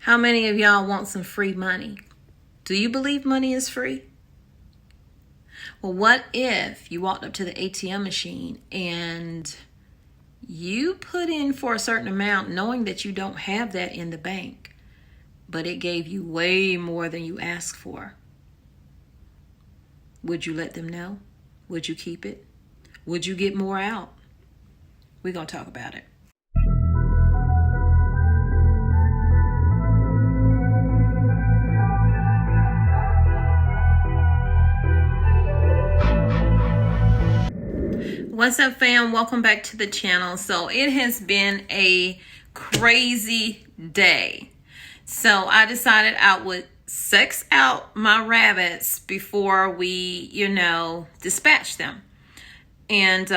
How many of y'all want some free money? Do you believe money is free? Well, what if you walked up to the ATM machine and you put in for a certain amount knowing that you don't have that in the bank, but it gave you way more than you asked for? Would you let them know? Would you keep it? Would you get more out? We're going to talk about it. What's up, fam? Welcome back to the channel. So it has been a crazy day. So I decided I would sex out my rabbits before we, dispatch them. And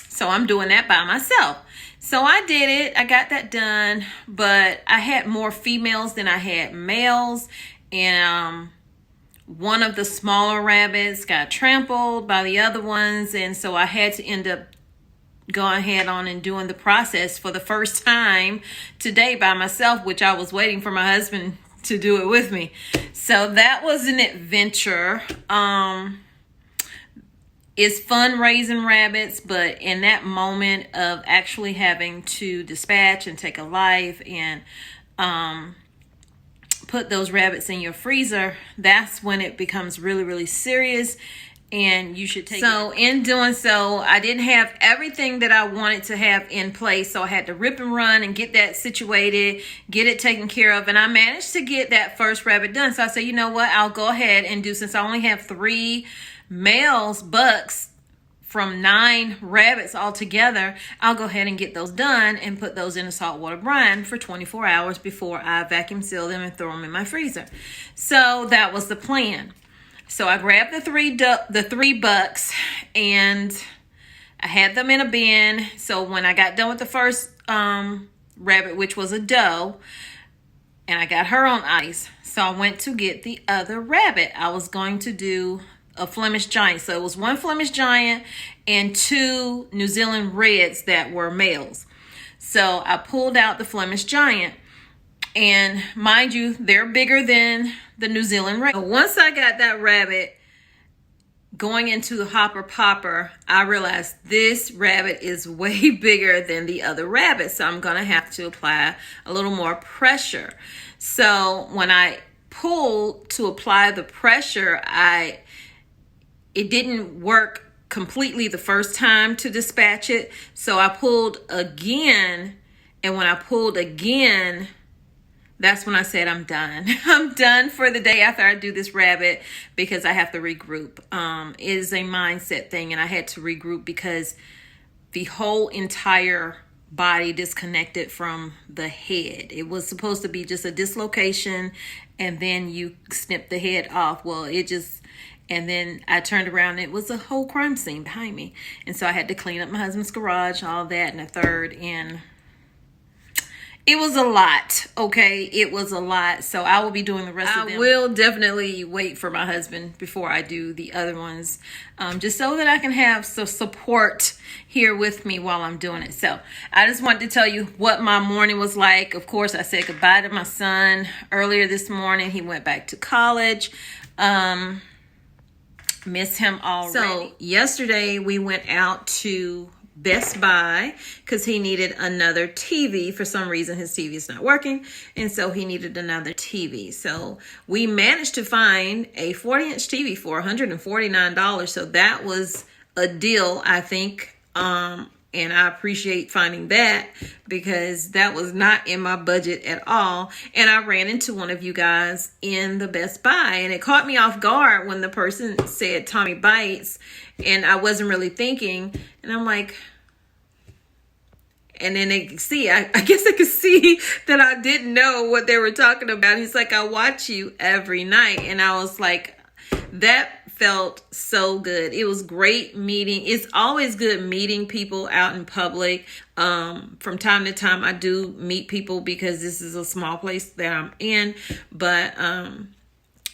so I'm doing that by myself. So I did it. I got that done. But I had more females than I had males. And one of the smaller rabbits got trampled by the other ones, and so I had to end up going ahead on and doing the process for the first time today by myself, which I was waiting for my husband to do it with me. So that was an adventure. It's fun raising rabbits, but in that moment of actually having to dispatch and take a life and put those rabbits in your freezer, that's when it becomes really, really serious, and you should take so it. In doing so, I didn't have everything that I wanted to have in place, so I had to rip and run and get that situated, get it taken care of, and I managed to get that first rabbit done. So I said, you know what, I'll go ahead and do, since I only have 3 males, bucks, from 9 rabbits altogether, I'll go ahead and get those done and put those in a saltwater brine for 24 hours before I vacuum seal them and throw them in my freezer. So that was the plan. So I grabbed the 3 bucks and I had them in a bin. So when I got done with the first rabbit, which was a doe, and I got her on ice, so I went to get the other rabbit. I was going to do a Flemish giant. So it was 1 Flemish giant and 2 New Zealand reds that were males. So I pulled out the Flemish giant, and mind you, they're bigger than the New Zealand red. Once I got that rabbit going into the hopper popper, I realized this rabbit is way bigger than the other rabbit. So I'm going to have to apply a little more pressure. So when I pulled to apply the pressure, it didn't work completely the first time to dispatch it. So I pulled again. And when I pulled again, that's when I said, I'm done. I'm done for the day after I do this rabbit, because I have to regroup. It is a mindset thing. And I had to regroup because the whole entire body disconnected from the head. It was supposed to be just a dislocation, and then you snip the head off. Well, and then I turned around and it was a whole crime scene behind me. And so I had to clean up my husband's garage, all that, and a third. And it was a lot, okay? It was a lot. So I will be doing the rest of them. I will definitely wait for my husband before I do the other ones, just so that I can have some support here with me while I'm doing it. So I just wanted to tell you what my morning was like. Of course, I said goodbye to my son earlier this morning. He went back to college. Miss him already. So yesterday we went out to Best Buy because he needed another TV. For some reason his TV is not working, and so he needed another TV. So we managed to find a 40-inch TV for $149. So that was a deal, I think. And I appreciate finding that, because that was not in my budget at all. And I ran into one of you guys in the Best Buy, and it caught me off guard when the person said Tommy Bites, and I wasn't really thinking. And I'm like, and then I guess they could see that I didn't know what they were talking about. He's like, I watch you every night. And I was like, that felt so good. It was great meeting. It's always good meeting people out in public. From time to time, I do meet people because this is a small place that I'm in. But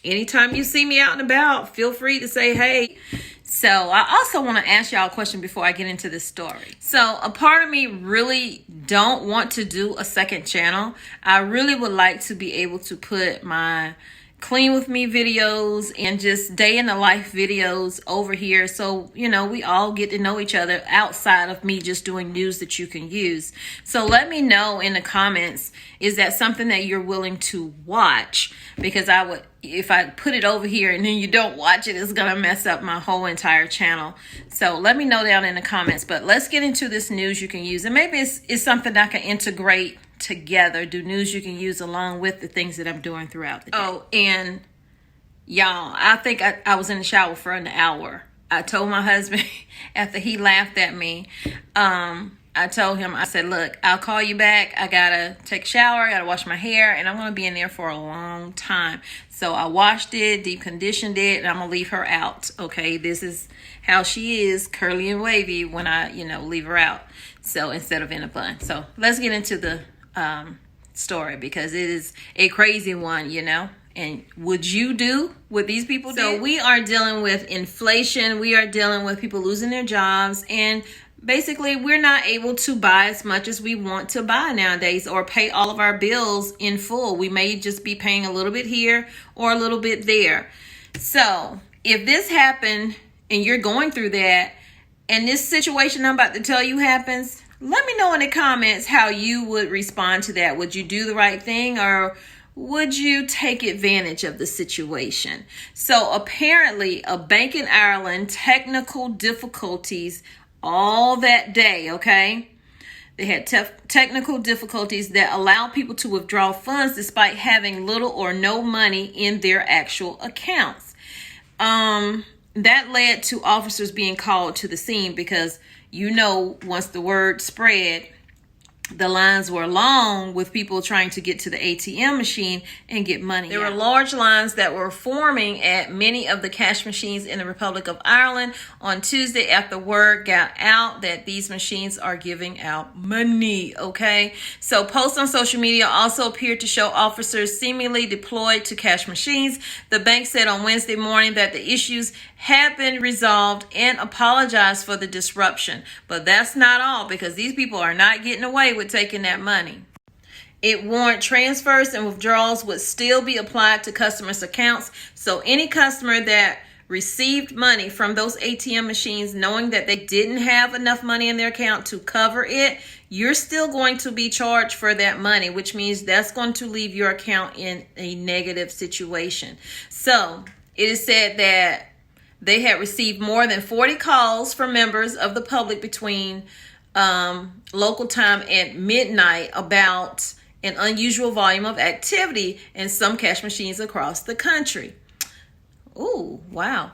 anytime you see me out and about, feel free to say hey. So I also want to ask y'all a question before I get into this story. So a part of me really don't want to do a second channel. I really would like to be able to put my clean with me videos and just day in the life videos over here, so you know, we all get to know each other outside of me just doing news that you can use. So let me know in the comments, is that something that you're willing to watch? Because I would, if I put it over here and then you don't watch it, it's gonna mess up my whole entire channel. So let me know down in the comments. But let's get into this news you can use, and maybe it's something that I can integrate together, do news you can use along with the things that I'm doing throughout the day. Oh, and y'all, I think I was in the shower for an hour. I told my husband after he laughed at me, I told him, I said, look, I'll call you back. I gotta take a shower, I gotta wash my hair, and I'm gonna be in there for a long time. So I washed it, deep conditioned it, and I'm gonna leave her out. Okay, this is how she is, curly and wavy, when I, you know, leave her out. So instead of in a bun. So let's get into the story, because it is a crazy one, you know. And would you do what these people do? So we are dealing with inflation. We are dealing with people losing their jobs, and basically we're not able to buy as much as we want to buy nowadays, or pay all of our bills in full. We may just be paying a little bit here or a little bit there. So if this happened and you're going through that, and this situation I'm about to tell you happens, let me know in the comments how you would respond to that. Would you do the right thing, or would you take advantage of the situation? So apparently a bank in Ireland, technical difficulties all that day, okay? They had technical difficulties that allow people to withdraw funds despite having little or no money in their actual accounts. That led to officers being called to the scene, because you know, once the word spread, the lines were long with people trying to get to the ATM machine and get money. There were large lines that were forming at many of the cash machines in the Republic of Ireland on Tuesday after word got out that these machines are giving out money, okay? So posts on social media also appeared to show officers seemingly deployed to cash machines. The bank said on Wednesday morning that the issues have been resolved and apologized for the disruption. But that's not all, because these people are not getting away with taking that money. It warned transfers and withdrawals would still be applied to customers' accounts. So any customer that received money from those ATM machines, knowing that they didn't have enough money in their account to cover it, you're still going to be charged for that money, which means that's going to leave your account in a negative situation. So it is said that they had received more than 40 calls from members of the public between local time at midnight about an unusual volume of activity in some cash machines across the country. Ooh, wow.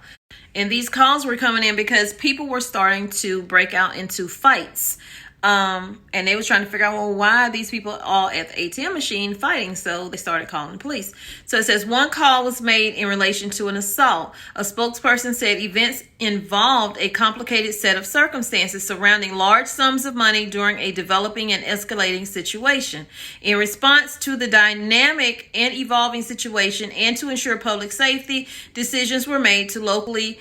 And these calls were coming in because people were starting to break out into fights. And they was trying to figure out, well, why are these people all at the ATM machine fighting? So they started calling the police. So it says one call was made in relation to an assault. A spokesperson said events involved a complicated set of circumstances surrounding large sums of money during a developing and escalating situation. In response to the dynamic and evolving situation and to ensure public safety, decisions were made to locally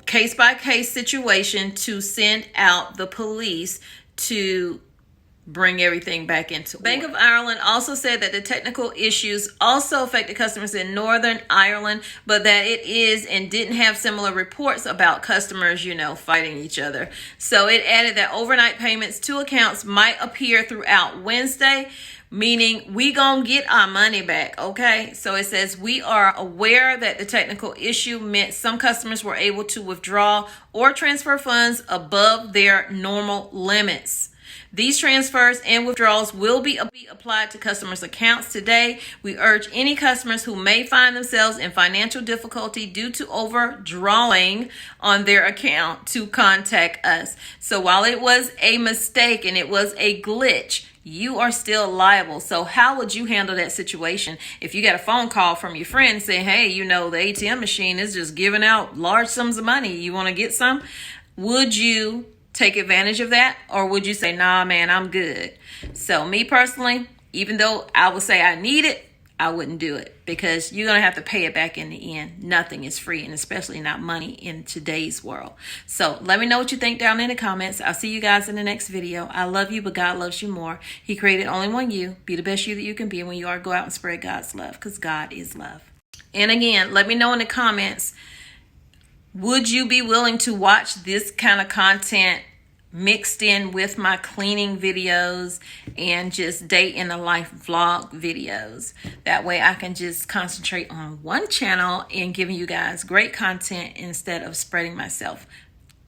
case-by-case situation to send out the police to bring everything back into order. Bank of Ireland also said that the technical issues also affected customers in Northern Ireland, but that it is and didn't have similar reports about customers, you know, fighting each other. So it added that overnight payments to accounts might appear throughout Wednesday, meaning we gonna get our money back, okay? So it says we are aware that the technical issue meant some customers were able to withdraw or transfer funds above their normal limits. These transfers and withdrawals will be applied to customers' accounts today. We urge any customers who may find themselves in financial difficulty due to overdrawing on their account to contact us. So while it was a mistake and it was a glitch, you are still liable. So how would you handle that situation if you got a phone call from your friend saying, hey, you know, the ATM machine is just giving out large sums of money. You want to get some? Would you take advantage of that? Or would you say, nah, man, I'm good? So me personally, even though I would say I need it, I wouldn't do it, because you're going to have to pay it back in the end. Nothing is free, and especially not money in today's world. So let me know what you think down in the comments. I'll see you guys in the next video. I love you, but God loves you more. He created only one you. Be the best you that you can be. And when you are, go out and spread God's love, because God is love. And again, let me know in the comments, would you be willing to watch this kind of content mixed in with my cleaning videos and just day in the life vlog videos? That way I can just concentrate on one channel and giving you guys great content instead of spreading myself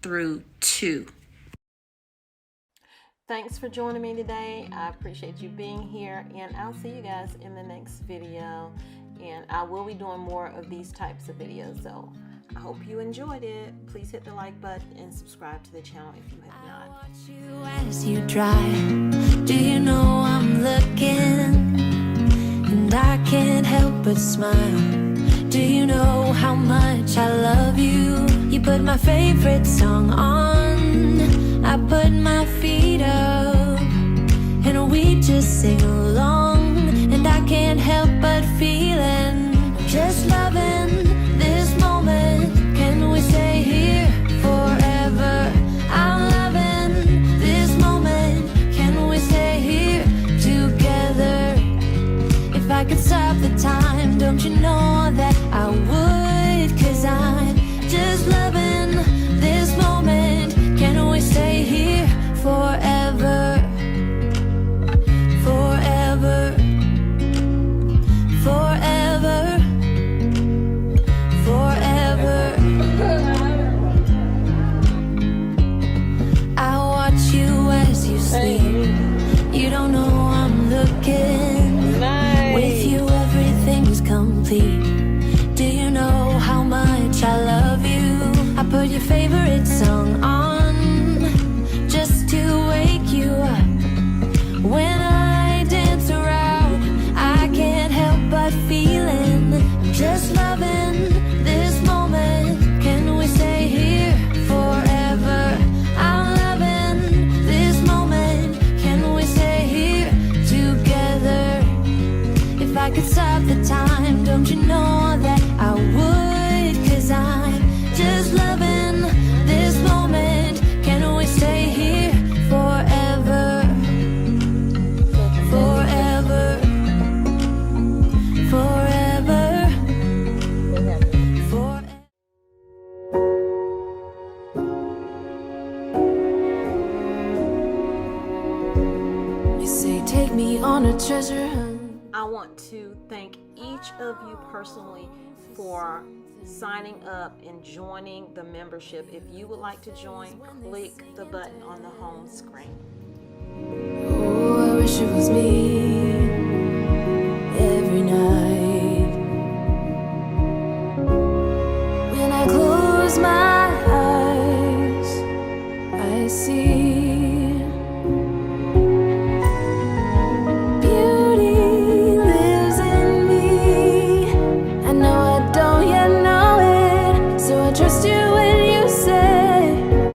through two. Thanks for joining me today. I appreciate you being here, and I'll see you guys in the next video. And I will be doing more of these types of videos, so I hope you enjoyed it. Please hit the like button and subscribe to the channel if you have not. I watch you as you drive. Do you know I'm looking? And I can't help but smile. Do you know how much I love you? You put my favorite song on. I put my feet up, and we just sing along. And I can't help but feeling, just loving this moment. Can we stay here forever? I'm loving this moment. Can we stay here together? If I could stop the time, don't you know that I would? 'Cause I'm just loving this moment. Can we stay here forever? Forever. Forever. Forever. I watch you as you sleep. You don't know I'm looking. With you everything's complete. Do you know how much I love you? I put your favorite song on just to wake you up. When I dance around, I can't help but feeling, just loving this moment. Can we stay here forever? I'm loving this moment. Can we stay here together? If I could stop the time, don't you know that I would? 'Cause I'm just loving this moment. Can we stay here forever? Forever. Forever. Forever. You say take me on a treasure hunt. I want to thank each of you personally for signing up and joining the membership. If you would like to join, click the button on the home screen. Oh, I wish it was me.